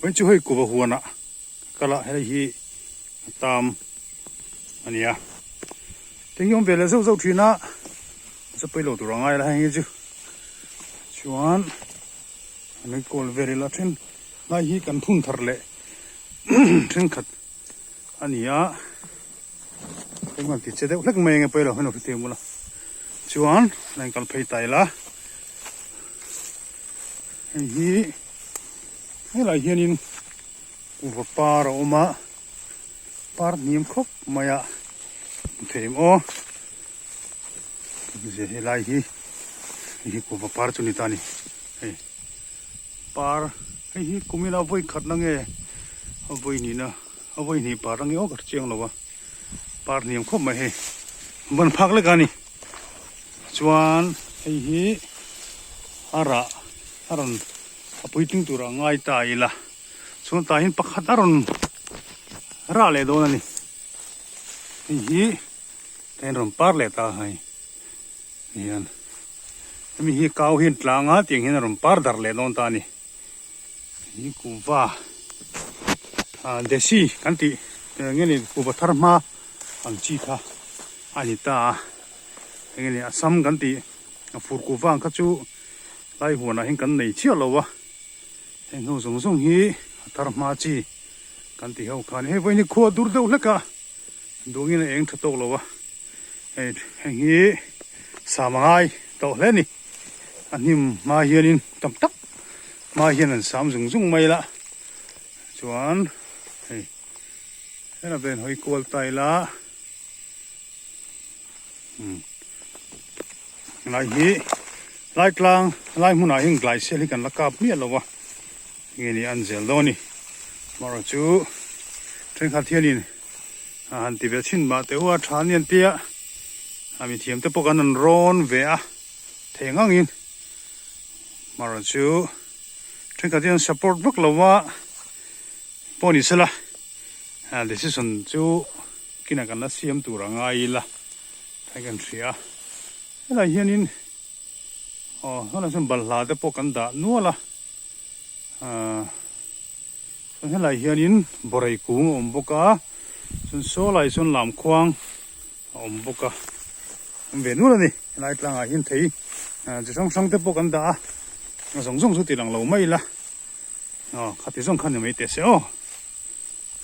vẫn chưa hơi của bà huồn ạ cả lại hay hi tam anh nhá tiếng nhom về là dâu dâu chuyện á sẽ bây lâu tụi ai là hay chứ chuan anh còn về là trên ngay hi cần phun thật lệ trên khát anh nhá cái quan thì chơi đâu lắc mày nghe bây lâu nó phải tìm một là chuan anh cần phải tay là hi hay là hiện in của par oma par niệm khóc maya thêm ô giờ lại hi của par chu ni tani par hi kumila voi khat na nge voi ni na voi ni par nge o kar chiang lawa par niệm khóc mà he ban phak le gani chuan hi aron apoi ting tura ngai tai la chuan ta hin pakhat aron ra le do na ni hi ten ron par le ta hai hian mi hi kau hin tlanga ting hin ron par dar le don ta ni hi ku wa desi kan ti nge ni ku ba thar ma ang chi tha ani ta nge ni asam kan ti fur ku wa ka chu lai huana hin kan nei chia lo wa heng ho zong zong hi thar ma chi kan ti ho khan he voi ni kho dur deuh hleka dongin eng thatok lo wa heng hi samangai to hle ni anim ma hianin tam tak ma hian an sam zung zung mai la chuan hei hena ben hoi kol tai la lai hi lai tlang lai hmuna hing glai sel hi kan la kap mi lo wa nge ni an zel do ni maro chu tren kha thianin han ti ve chin ma te wa than yan tia ami thiam te pokan an ron ve a thengang in maro chu tren kha thian support buk lo wa poni sela decision chu kina kan la siam tu ranga i la thai kan thria la hianin hana sun balhla te pokan da nuala sun la hianin borai kung om boka sun so lai sun lam khuang om boka ve nu la ni lai tlanga hin thei chi song song te pokan da song song su ti lang lo mai la khati song khan mai te se o